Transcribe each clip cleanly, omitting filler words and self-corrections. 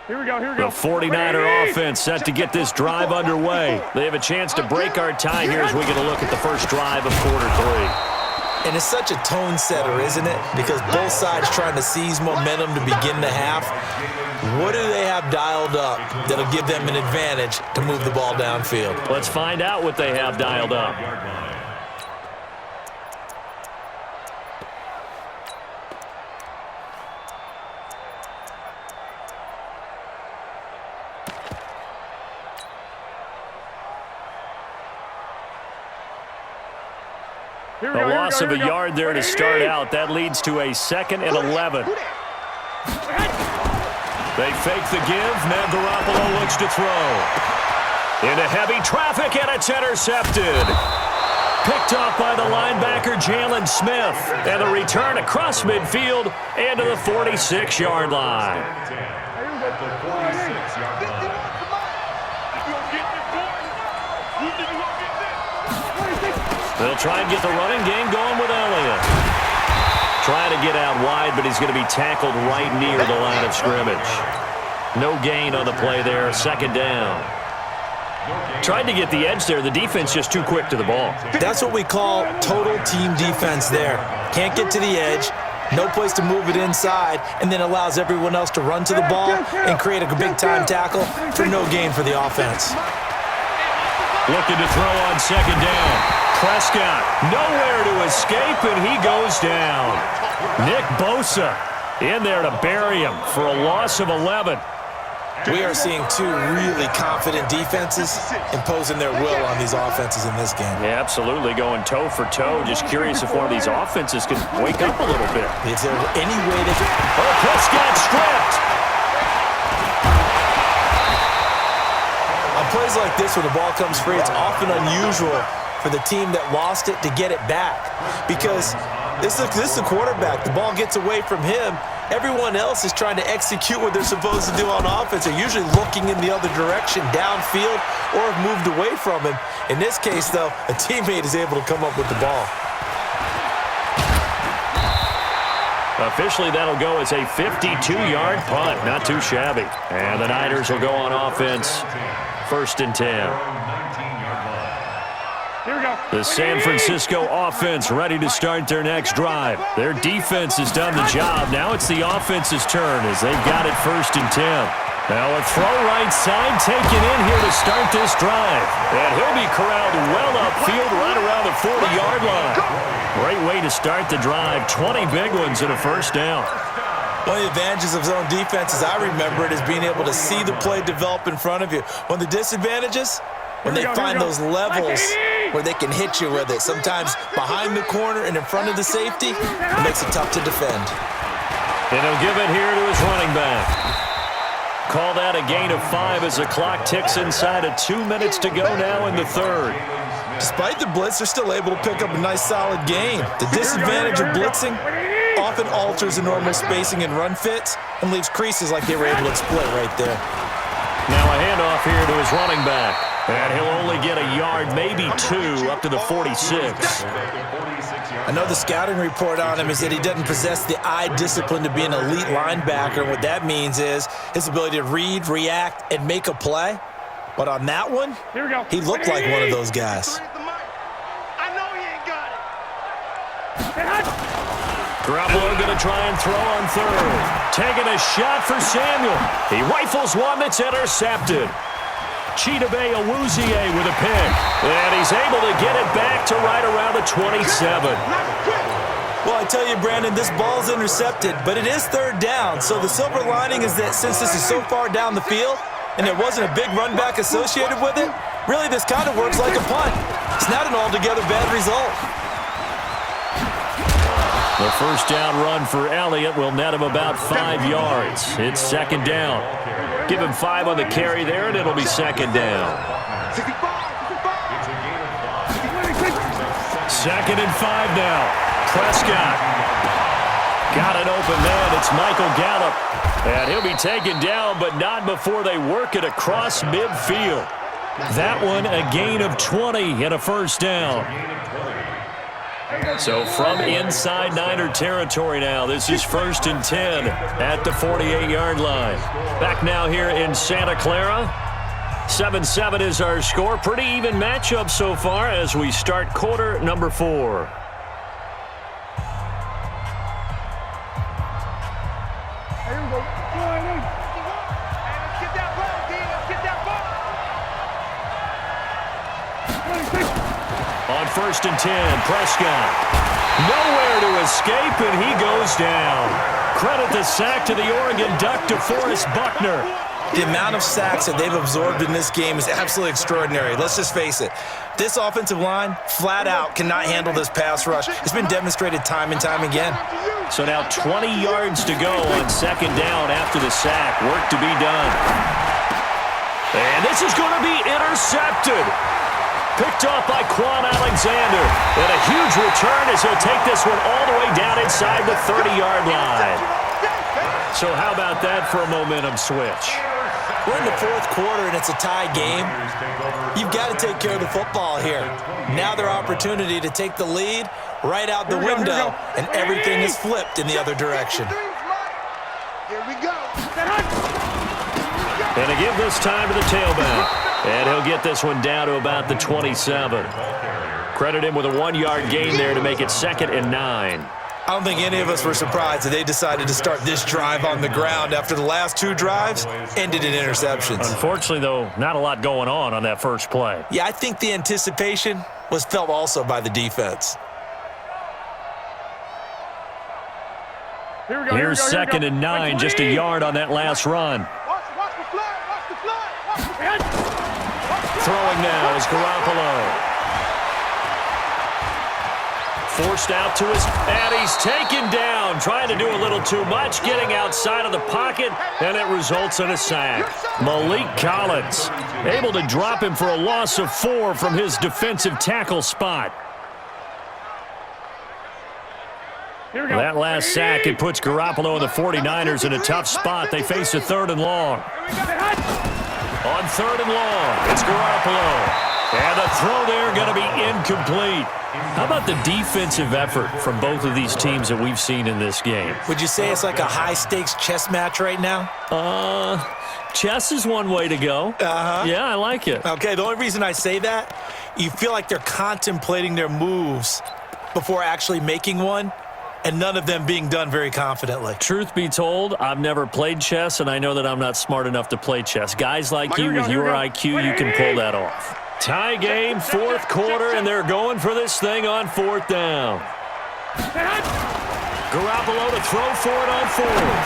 The 49er offense set to get this drive underway. They have a chance to break our tie here as we get a look at the first drive of quarter 3. And it's such a tone setter, isn't it? Because both sides trying to seize momentum to begin the half. What do they have dialed up that'll give them an advantage to move the ball downfield? Let's find out what they have dialed up. A loss of a yard there to start out. That leads to a 2nd and 11. They fake the give. Now Garoppolo looks to throw. Into heavy traffic, and it's intercepted. Picked off by the linebacker, Jalen Smith. And the return across midfield and to the 46-yard line. They'll try and get the running game going with Elliott. Trying to get out wide, but he's going to be tackled right near the line of scrimmage. No gain on the play there, 2nd down. Tried to get the edge there. The defense just too quick to the ball. That's what we call total team defense there. Can't get to the edge, no place to move it inside, and then allows everyone else to run to the ball and create a big-time tackle for no gain for the offense. Looking to throw on 2nd down. Prescott nowhere to escape, and he goes down. Nick Bosa in there to bury him for a loss of 11. We are seeing two really confident defenses imposing their will on these offenses in this game. Yeah, absolutely, going toe for toe. Just curious if one of these offenses can wake up a little bit. Is there any way to... Oh, Prescott stripped. On plays like this, when the ball comes free, it's often unusual for the team that lost it to get it back, because this is the quarterback. The ball gets away from him. Everyone else is trying to execute what they're supposed to do on offense. They're usually looking in the other direction, downfield, or have moved away from him. In this case, though, a teammate is able to come up with the ball. Officially, that'll go as a 52-yard punt. Not too shabby. And the Niners will go on offense, 1st and 10. The San Francisco offense ready to start their next drive. Their defense has done the job. Now it's the offense's turn as they've got it 1st and 10. Now a throw right side taken in here to start this drive. And he'll be corralled well upfield right around the 40-yard line. Great way to start the drive. 20 big ones and a 1st down. One of the advantages of zone defense, as I remember it, is being able to see the play develop in front of you. One of the disadvantages, when they find those levels where they can hit you with it, sometimes behind the corner and in front of the safety, it makes it tough to defend. And he'll give it here to his running back. Call that a gain of 5 as the clock ticks inside of 2 minutes to go now in the 3rd. Despite the blitz, they're still able to pick up a nice solid gain. The disadvantage of blitzing often alters the normal spacing and run fits and leaves creases like they were able to split right there. Now a handoff here to his running back. And he'll only get a yard, maybe 2, up to the 46. I know the scouting report on him is that he doesn't possess the eye discipline to be an elite linebacker. What that means is his ability to read, react, and make a play. But on that one, he looked like one of those guys. Garoppolo going to try and throw on 3rd. Taking a shot for Samuel. He rifles one that's intercepted. Chidobe Awuzie with a pick. And he's able to get it back to right around the 27. Well, I tell you, Brandon, this ball's intercepted, but it is 3rd down. So the silver lining is that since this is so far down the field and there wasn't a big run back associated with it, really this kind of works like a punt. It's not an altogether bad result. The 1st down run for Elliott will net him about 5 yards. It's 2nd down. Give him 5 on the carry there, and it'll be 2nd down. 2nd and 5 now. Prescott. Got an open man. It's Michael Gallup. And he'll be taken down, but not before they work it across midfield. That one a gain of 20 and a 1st down. So from inside Niner territory now, this is 1st and 10 at the 48-yard line. Back now here in Santa Clara. 7-7 is our score. Pretty even matchup so far as we start quarter number 4. On 1st and 10, Prescott. Nowhere to escape, and he goes down. Credit the sack to the Oregon Duck, DeForest Buckner. The amount of sacks that they've absorbed in this game is absolutely extraordinary. Let's just face it. This offensive line, flat out, cannot handle this pass rush. It's been demonstrated time and time again. So now 20 yards to go on 2nd down after the sack. Work to be done. And this is going to be intercepted. Picked off by Quan Alexander. And a huge return as he'll take this one all the way down inside the 30-yard line. So how about that for a momentum switch? We're in the 4th quarter, and it's a tie game. You've got to take care of the football here. Now their opportunity to take the lead right out the window, and everything is flipped in the other direction. Here we go. And to give this time to the tailback. And he'll get this one down to about the 27. Credit him with a 1-yard gain there to make it 2nd and 9. I don't think any of us were surprised that they decided to start this drive on the ground after the last 2 drives ended in interceptions. Unfortunately, though, not a lot going on that first play. Yeah, I think the anticipation was felt also by the defense. Here's 2nd and 9, just a yard on that last run. Throwing now is Garoppolo. Forced out to his, and he's taken down. Trying to do a little too much, getting outside of the pocket, and it results in a sack. Malik Collins able to drop him for a loss of 4 from his defensive tackle spot. That last sack, it puts Garoppolo and the 49ers in a tough spot. They face a 3rd and long. On 3rd and long, it's Garoppolo. And the throw there going to be incomplete. How about the defensive effort from both of these teams that we've seen in this game? Would you say it's like a high-stakes chess match right now? Chess is one way to go. Yeah, I like it. Okay, the only reason I say that, you feel like they're contemplating their moves before actually making one, and none of them being done very confidently. Truth be told, I've never played chess, and I know that I'm not smart enough to play chess. Guys like you with your IQ, you can pull that off. Tie game, 4th quarter, and they're going for this thing on 4th down. Garoppolo to throw for it on 4th.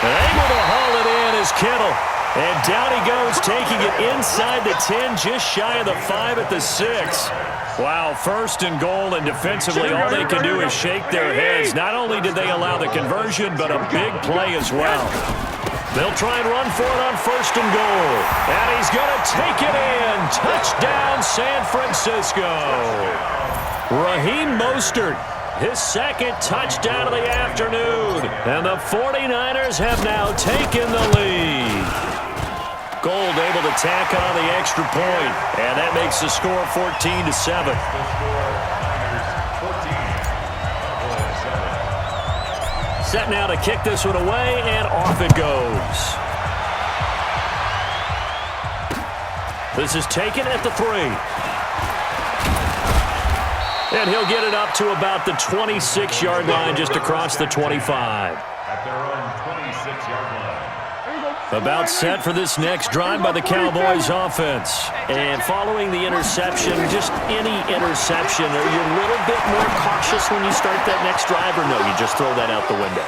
And able to haul it in is Kittle. And down he goes, taking it inside the 10, just shy of the 5 at the 6. Wow, 1st and goal, and defensively all they can do is shake their heads. Not only did they allow the conversion, but a big play as well. They'll try and run for it on 1st and goal. And he's going to take it in. Touchdown, San Francisco. Raheem Mostert, his 2nd touchdown of the afternoon. And the 49ers have now taken the lead. Gold able to tack on the extra point. And that makes the score 14-7. Set now to kick this one away, and off it goes. This is taken at the 3. And he'll get it up to about the 26-yard line, just across the 25. At their own 26-yard line. About set for this next drive by the Cowboys offense. And following the interception, just any interception, are you a little bit more cautious when you start that next drive, or no, you just throw that out the window?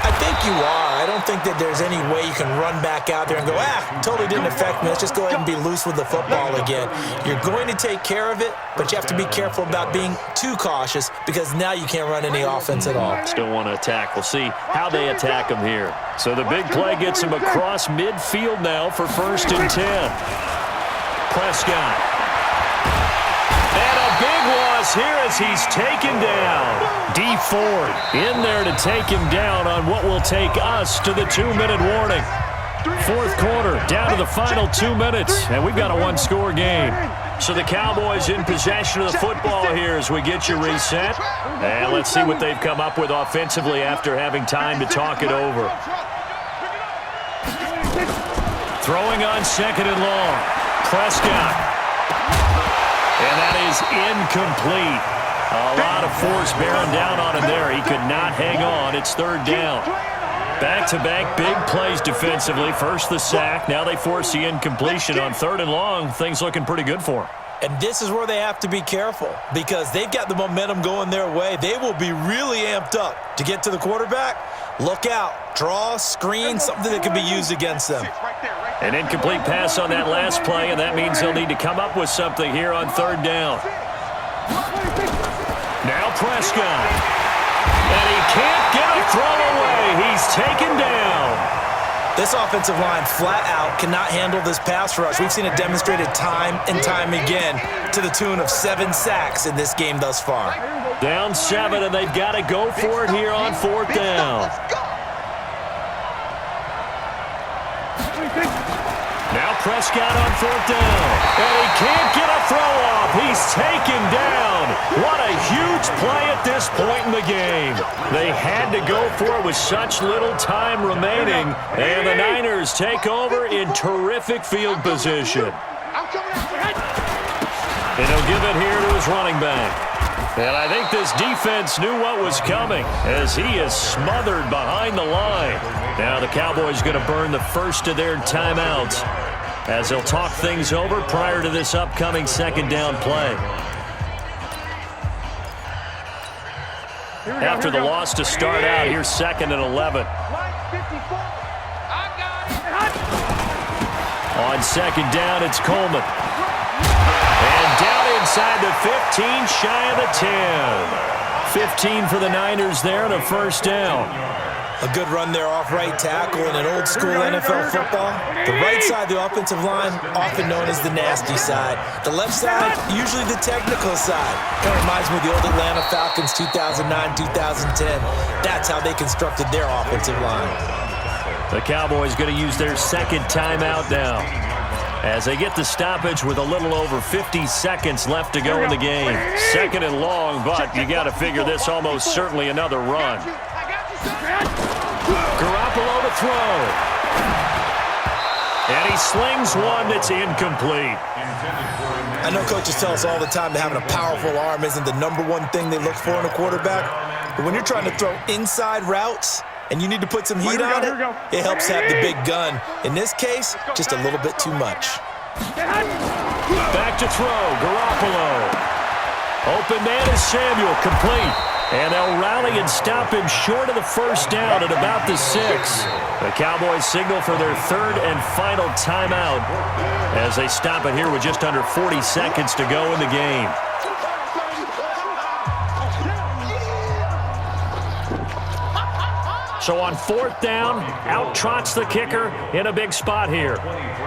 I think you are. I don't think that there's any way you can run back out there and go, totally didn't affect me. Let's just go ahead and be loose with the football again. You're going to take care of it, but you have to be careful about being too cautious because now you can't run any offense at all. Still want to attack. We'll see how they attack them here. So the big play gets him across midfield now for 1st and 10. Prescott. And a big loss here as he's taken down. D Ford in there to take him down on what will take us to the 2-minute warning. 4th quarter, down to the final 2 minutes, and we've got a 1-score game. So the Cowboys in possession of the football here as we get you reset. And let's see what they've come up with offensively after having time to talk it over. Throwing on 2nd and long. Prescott. And that is incomplete. A lot of force bearing down on him there. He could not hang on. It's 3rd down. Back-to-back big plays defensively. First the sack. Now they force the incompletion on 3rd and long. Things looking pretty good for them. And this is where they have to be careful because they've got the momentum going their way. They will be really amped up to get to the quarterback. Look out. Draw, screen, something that can be used against them. An incomplete pass on that last play, and that means they'll need to come up with something here on 3rd down. Now Prescott. And he can't get a throw away. He's taken down. This offensive line flat out cannot handle this pass rush. We've seen it demonstrated time and time again to the tune of 7 sacks in this game thus far. Down 7, and they've got to go for it here on 4th down. Now Prescott on 4th down. And he can't get a throw off. He's taken down. What a huge play at this point in the game. They had to go for it with such little time remaining. And the Niners take over in terrific field position. And he'll give it here to his running back. And I think this defense knew what was coming as he is smothered behind the line. Now the Cowboys going to burn the first of their timeouts as they'll talk things over prior to this upcoming 2nd down play. After the loss to start out, here's 2nd and 11. On 2nd down, it's Coleman. And down inside the 15, shy of the 10. 15 for the Niners there and a 1st down. A good run there off right tackle in an old school NFL football. The right side of the offensive line, often known as the nasty side. The left side, usually the technical side. Kind of reminds me of the old Atlanta Falcons 2009, 2010. That's how they constructed their offensive line. The Cowboys going to use their 2nd timeout now as they get the stoppage with a little over 50 seconds left to go in the game. 2nd and long, but you got to figure this almost certainly another run. Garoppolo to throw. And he slings one that's incomplete. I know coaches tell us all the time that having a powerful arm isn't the #1 thing they look for in a quarterback. But when you're trying to throw inside routes and you need to put some heat on it, it helps have the big gun. In this case, just a little bit too much. Back to throw. Garoppolo. Open man is Samuel. Complete. And they'll rally and stop him short of the 1st down at about the 6. The Cowboys signal for their 3rd and final timeout as they stop it here with just under 40 seconds to go in the game. So on 4th down, out trots the kicker in a big spot here.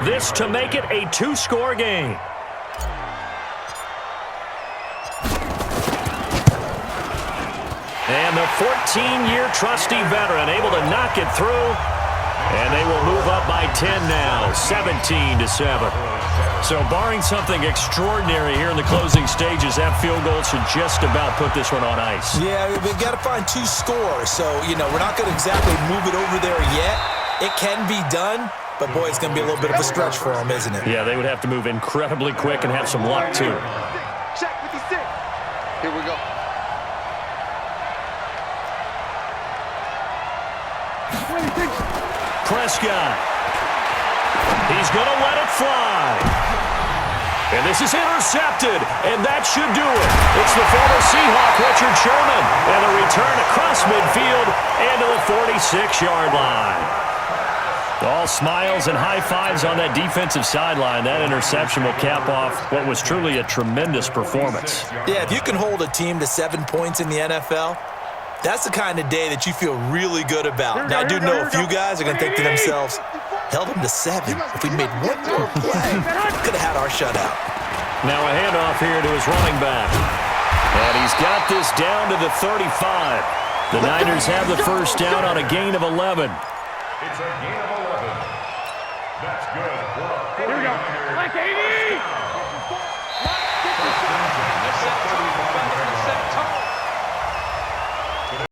This to make it a 2-score game. And the 14-year trusty veteran able to knock it through. And they will move up by 10 now, 17-7. So barring something extraordinary here in the closing stages, that field goal should just about put this one on ice. Yeah, we've got to find 2 scores. So, we're not going to exactly move it over there yet. It can be done, but, boy, it's going to be a little bit of a stretch for them, isn't it? Yeah, they would have to move incredibly quick and have some luck, too. Check 56. Here we go. Prescott. He's going to let it fly. And this is intercepted, and that should do it. It's the former Seahawk, Richard Sherman, and a return across midfield and to the 46-yard line. All smiles and high fives on that defensive sideline. That interception will cap off what was truly a tremendous performance. Yeah, if you can hold a team to 7 points in the NFL, that's the kind of day that you feel really good about. Now, I do know a few guys are going to think to themselves, held them to 7. If we made one more play, could have had our shutout. Now a handoff here to his running back. And he's got this down to the 35. The Niners have the 1st down on a gain of 11. It's a gain of 11. That's good. Here we go. Like 80. Let's set a tone.